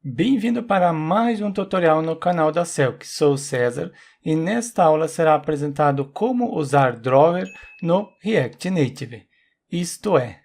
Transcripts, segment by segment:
Bem-vindo para mais um tutorial no canal da Selk. Sou o César e nesta aula será apresentado como usar Drawer no React Native. Isto é,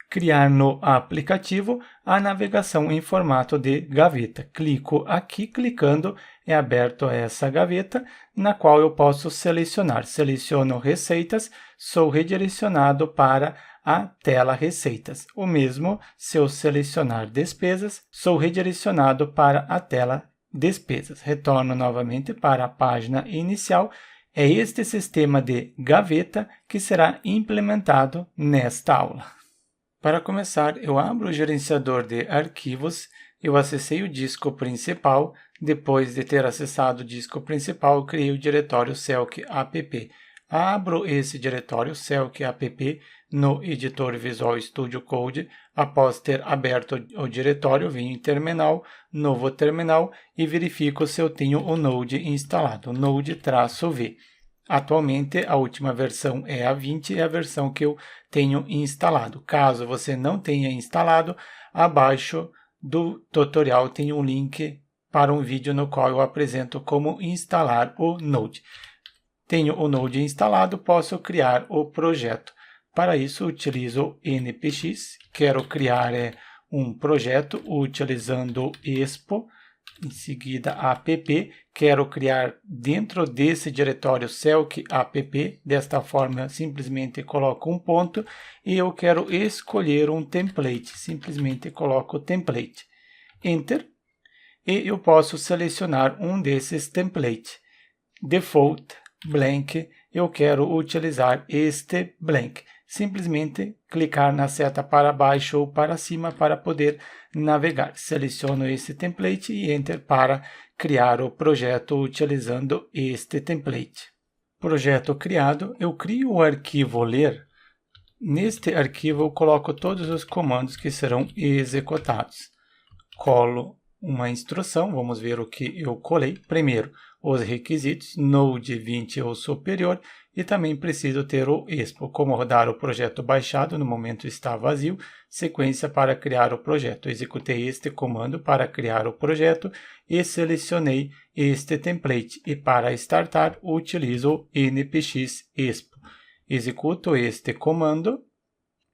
criar no aplicativo a navegação em formato de gaveta. Clico aqui, clicando é aberto essa gaveta, na qual eu posso selecionar. Seleciono receitas, sou redirecionado para a tela receitas. O mesmo se eu selecionar despesas, sou redirecionado para a tela despesas. Retorno novamente para a página inicial. É este sistema de gaveta que será implementado nesta aula. Para começar, eu abro o gerenciador de arquivos, eu acessei o disco principal. Depois de ter acessado o disco principal, eu criei o diretório Selk app. Abro esse diretório Selk app no editor Visual Studio Code. Após ter aberto o diretório, venho em terminal, novo terminal e verifico se eu tenho o Node instalado, Node-V. Atualmente, a última versão é a 20, é a versão que eu tenho instalado. Caso você não tenha instalado, abaixo do tutorial tem um link para um vídeo no qual eu apresento como instalar o Node. Tenho o Node instalado, posso criar o projeto. Para isso, utilizo npx. Quero criar um projeto utilizando expo. Em seguida, app. Quero criar dentro desse diretório Selk app. Desta forma, simplesmente coloco um ponto. E eu quero escolher um template. Simplesmente coloco template. Enter. E eu posso selecionar um desses templates. Default, blank. Eu quero utilizar este blank. Simplesmente clicar na seta para baixo ou para cima para poder navegar. Seleciono esse template e Enter para criar o projeto utilizando este template. Projeto criado, eu crio o arquivo ler. Neste arquivo eu coloco todos os comandos que serão executados. Colo uma instrução, vamos ver o que eu colei. Primeiro, os requisitos, Node 20 ou superior, e também preciso ter o expo, como rodar o projeto baixado, no momento está vazio, sequência para criar o projeto. Executei este comando para criar o projeto e selecionei este template, e para startar utilizo npx expo. Executo este comando.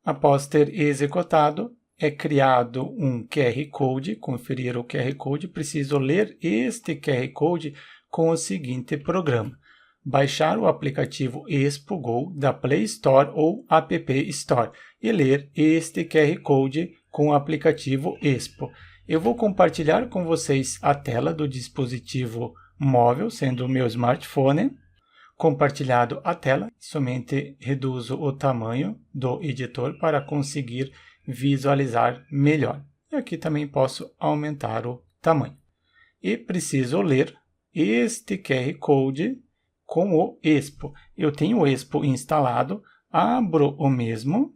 Após ter executado, é criado um QR Code. Conferir o QR Code, preciso ler este QR Code com o seguinte programa: baixar o aplicativo Expo Go da Play Store ou App Store e ler este QR Code com o aplicativo Expo. Eu vou compartilhar com vocês a tela do dispositivo móvel, sendo o meu smartphone. Compartilhado a tela, somente reduzo o tamanho do editor para conseguir visualizar melhor. E aqui também posso aumentar o tamanho. E preciso ler este QR Code com o Expo. Eu tenho o Expo instalado, abro o mesmo.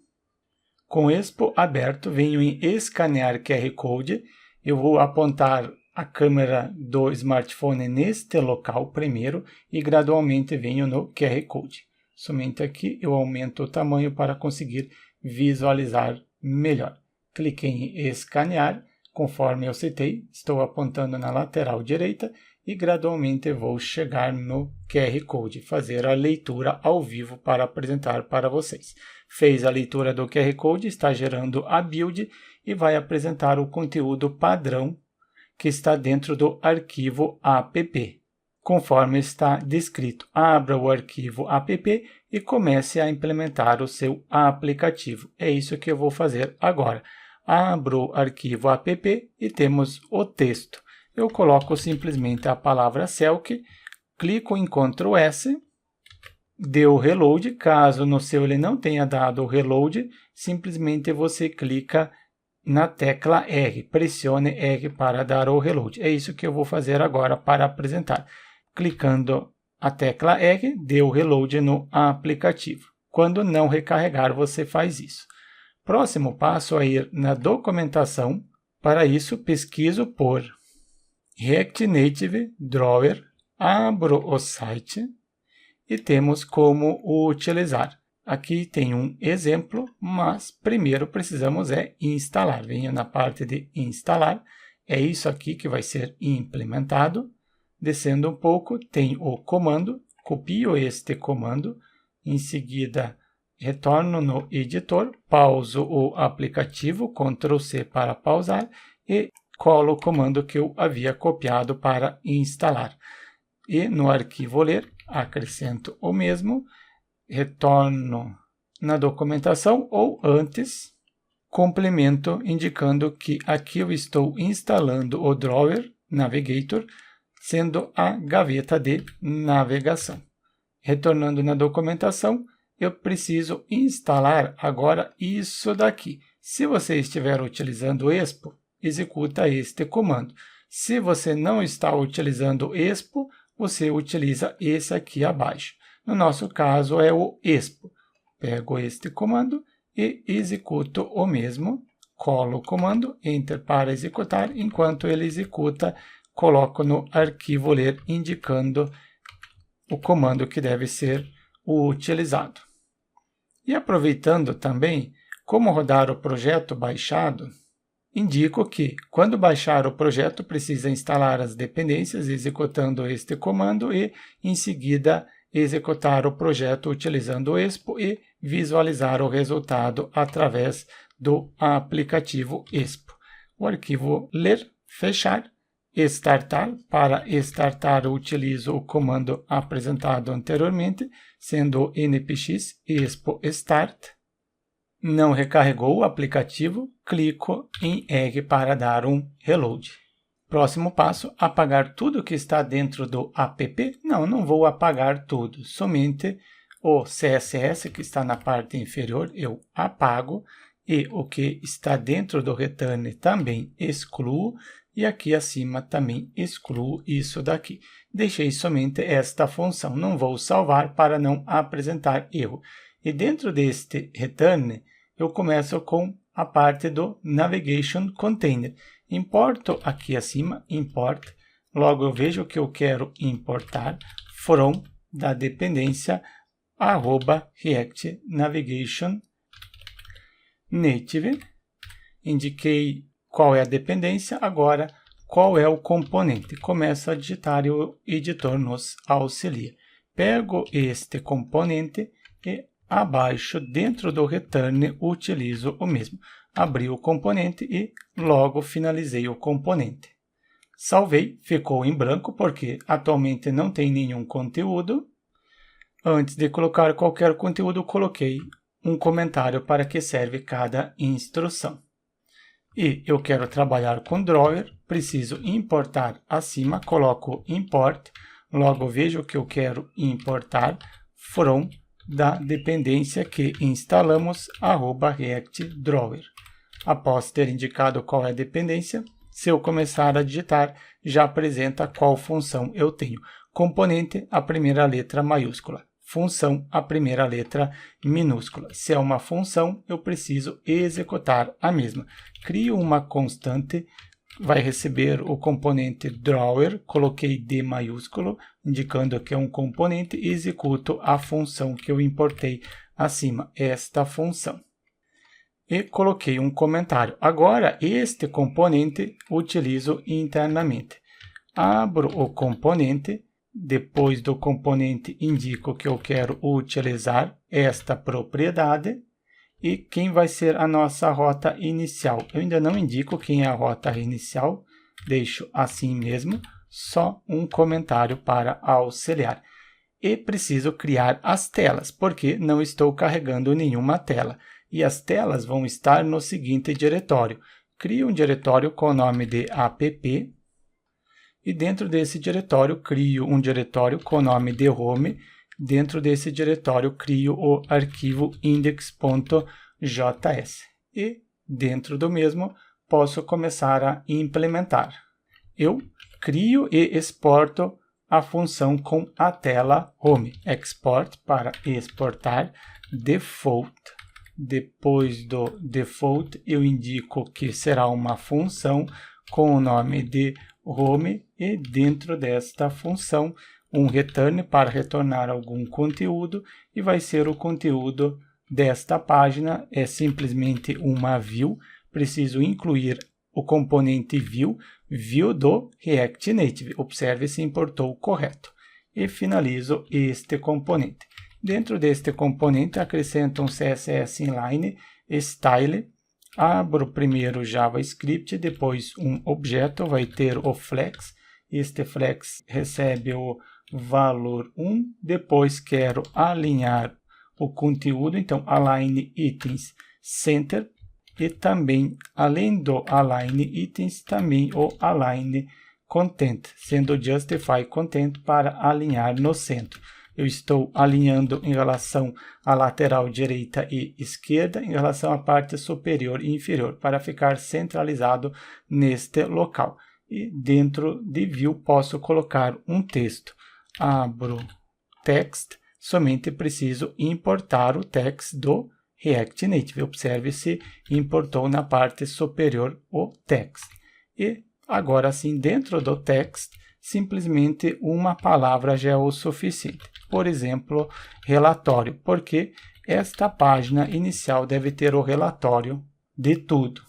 Com o Expo aberto, venho em escanear QR Code. Eu vou apontar a câmera do smartphone neste local primeiro e gradualmente venho no QR Code. Somente aqui eu aumento o tamanho para conseguir visualizar melhor. Cliquei em escanear, conforme eu citei, estou apontando na lateral direita e gradualmente vou chegar no QR Code, fazer a leitura ao vivo para apresentar para vocês. Fez a leitura do QR Code, está gerando a build e vai apresentar o conteúdo padrão que está dentro do arquivo app. Conforme está descrito, abra o arquivo app e comece a implementar o seu aplicativo. É isso que eu vou fazer agora. Abro o arquivo app e temos o texto. Eu coloco simplesmente a palavra Selk, clico em Ctrl S, deu reload. Caso no seu ele não tenha dado o reload, simplesmente você clica na tecla R, pressione R para dar o reload. É isso que eu vou fazer agora para apresentar. Clicando a tecla R, deu reload no aplicativo. Quando não recarregar, você faz isso. Próximo passo é ir na documentação. Para isso, pesquiso por React Native Drawer, abro o site e temos como utilizar. Aqui tem um exemplo, mas primeiro precisamos instalar. Venho na parte de instalar, É isso aqui que vai ser implementado. Descendo um pouco, tem o comando, copio este comando, em seguida retorno no editor, pauso o aplicativo, Ctrl C para pausar e colo o comando que eu havia copiado para instalar. E no arquivo ler, acrescento o mesmo, retorno na documentação ou antes, complemento indicando que aqui eu estou instalando o Drawer Navigator, sendo a gaveta de navegação. Retornando na documentação, eu preciso instalar agora isso daqui. Se você estiver utilizando o Expo, executa este comando. Se você não está utilizando o Expo, você utiliza esse aqui abaixo. No nosso caso é o Expo. Pego este comando e executo o mesmo. Colo o comando, Enter para executar. Enquanto ele executa, coloco no arquivo ler indicando o comando que deve ser utilizado. E aproveitando também como rodar o projeto baixado, indico que quando baixar o projeto precisa instalar as dependências executando este comando e em seguida executar o projeto utilizando o Expo e visualizar o resultado através do aplicativo Expo. O arquivo ler, fechar, startar. Para startar, utilizo o comando apresentado anteriormente, sendo npx expo start. Não recarregou o aplicativo, clico em R para dar um reload. Próximo passo, apagar tudo que está dentro do app. Não vou apagar tudo, somente o CSS que está na parte inferior eu apago e o que está dentro do return também excluo. E aqui acima também excluo isso daqui. Deixei somente esta função. Não vou salvar para não apresentar erro. E dentro deste return, eu começo com a parte do Navigation Container. Importo aqui acima, import. Logo eu vejo que eu quero importar from da dependência @React Navigation Native. Indiquei qual é a dependência, agora qual é o componente. Começo a digitar e o editor nos auxilia. Pego este componente e abaixo, dentro do return, utilizo o mesmo. Abri o componente e logo finalizei o componente. Salvei, ficou em branco porque atualmente não tem nenhum conteúdo. Antes de colocar qualquer conteúdo, coloquei um comentário para que serve cada instrução. E eu quero trabalhar com Drawer, preciso importar acima, coloco import, logo vejo que eu quero importar from da dependência que instalamos @React Drawer. Após ter indicado qual é a dependência, se eu começar a digitar, já apresenta qual função eu tenho. Componente, a primeira letra maiúscula. Função, a primeira letra minúscula. Se é uma função, eu preciso executar a mesma. Crio uma constante, vai receber o componente drawer, coloquei D maiúsculo, indicando que é um componente, e executo a função que eu importei acima, esta função. E coloquei um comentário. Agora, este componente utilizo internamente. Abro o componente. Depois do componente, indico que eu quero utilizar esta propriedade. E quem vai ser a nossa rota inicial? Eu ainda não indico quem é a rota inicial, deixo assim mesmo, só um comentário para auxiliar. E preciso criar as telas, porque não estou carregando nenhuma tela. E as telas vão estar no seguinte diretório. Crio um diretório com o nome de app. E dentro desse diretório, crio um diretório com o nome de home. Dentro desse diretório, crio o arquivo index.js. E dentro do mesmo, posso começar a implementar. Eu crio e exporto a função com a tela home. Export para exportar default. Depois do default, eu indico que será uma função com o nome de home e dentro desta função um return para retornar algum conteúdo e vai ser o conteúdo desta página, é simplesmente uma view, preciso incluir o componente view do React Native. Observe se importou correto. E finalizo este componente. Dentro deste componente, acrescento um CSS inline style. Abro primeiro o JavaScript, depois um objeto, vai ter o flex. Este flex recebe o valor 1. Depois quero alinhar o conteúdo, então align items center. E também, além do align items, também o align content, sendo justify content para alinhar no centro. Eu estou alinhando em relação à lateral direita e esquerda, em relação à parte superior e inferior, para ficar centralizado neste local. E dentro de view posso colocar um texto. Abro text, somente preciso importar o text do React Native. Observe se importou na parte superior o text. E agora sim, dentro do text, simplesmente uma palavra já é o suficiente. Por exemplo, relatório, porque esta página inicial deve ter o relatório de tudo.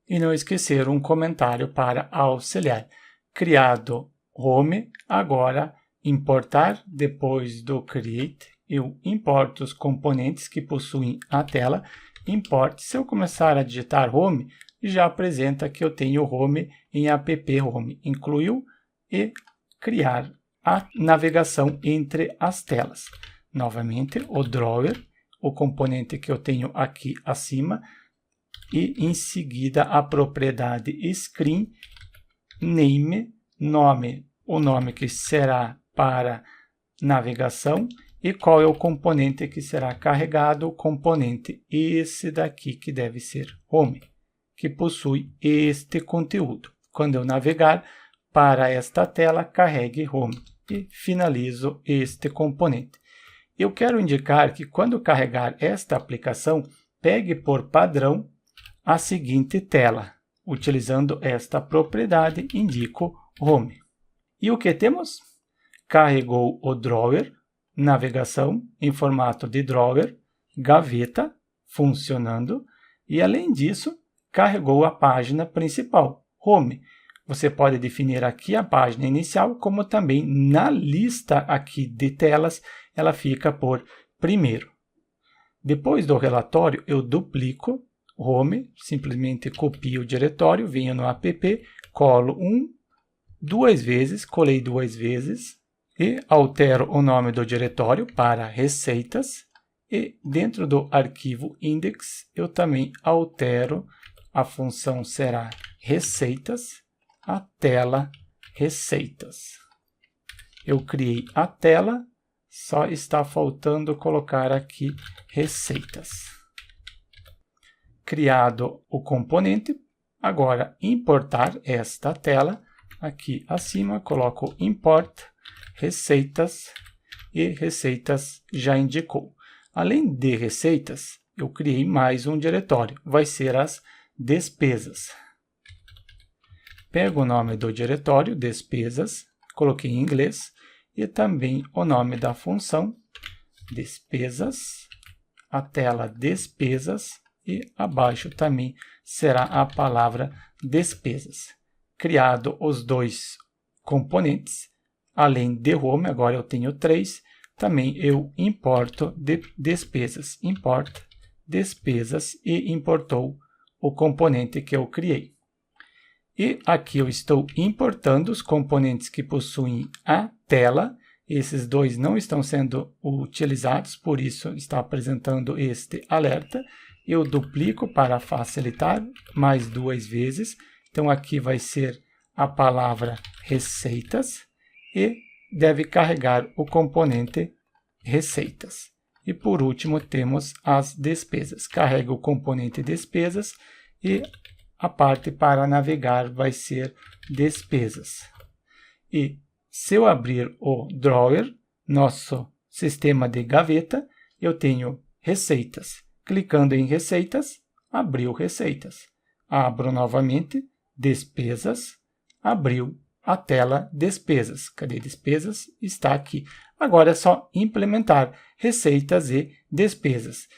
E não esquecer um comentário para auxiliar. Criado home, agora importar, depois do create, eu importo os componentes que possuem a tela. Import, se eu começar a digitar home, já apresenta que eu tenho home em app home. Incluiu e criar a navegação entre as telas. Novamente, o drawer, o componente que eu tenho aqui acima, e em seguida a propriedade screen, name, nome, o nome que será para navegação, e qual é o componente que será carregado, o componente esse daqui que deve ser home, que possui este conteúdo. Quando eu navegar para esta tela, carregue home e finalizo este componente. Eu quero indicar que quando carregar esta aplicação, pegue por padrão a seguinte tela. Utilizando esta propriedade, indico home. E o que temos? Carregou o drawer, navegação em formato de drawer, gaveta funcionando e, além disso, carregou a página principal, home. Você pode definir aqui a página inicial, como também na lista aqui de telas, ela fica por primeiro. Depois do relatório, eu duplico home, simplesmente copio o diretório, venho no app, colo duas vezes, colei duas vezes e altero o nome do diretório para receitas. E dentro do arquivo index, eu também altero, a função será receitas, a tela receitas. Eu criei a tela, só está faltando colocar aqui receitas. Criado o componente, agora importar esta tela, aqui acima coloco import receitas e receitas já indicou. Além de receitas, eu criei mais um diretório, vai ser as despesas. Pego o nome do diretório, despesas, coloquei em inglês, e também o nome da função, despesas, a tela despesas, e abaixo também será a palavra despesas. Criado os dois componentes, além de home, agora eu tenho 3, também eu importo despesas. Import despesas e importou o componente que eu criei. E aqui eu estou importando os componentes que possuem a tela. Esses dois não estão sendo utilizados, por isso está apresentando este alerta. Eu duplico para facilitar mais duas vezes. Então aqui vai ser a palavra receitas e deve carregar o componente receitas. E por último temos as despesas. Carrega o componente despesas e a parte para navegar vai ser despesas. E se eu abrir o drawer, nosso sistema de gaveta, eu tenho receitas. Clicando em receitas, abriu receitas. Abro novamente, despesas, abriu a tela despesas. Cadê despesas? Está aqui. Agora é só implementar receitas e despesas.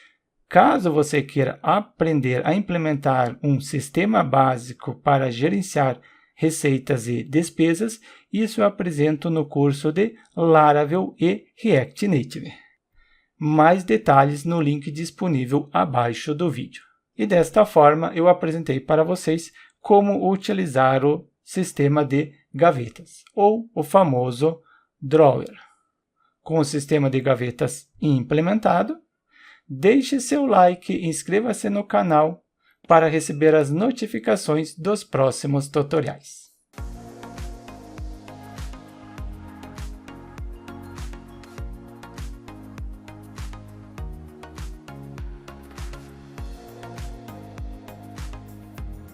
Caso você queira aprender a implementar um sistema básico para gerenciar receitas e despesas, isso eu apresento no curso de Laravel e React Native. Mais detalhes no link disponível abaixo do vídeo. E desta forma eu apresentei para vocês como utilizar o sistema de gavetas, ou o famoso drawer. Com o sistema de gavetas implementado, deixe seu like e inscreva-se no canal para receber as notificações dos próximos tutoriais.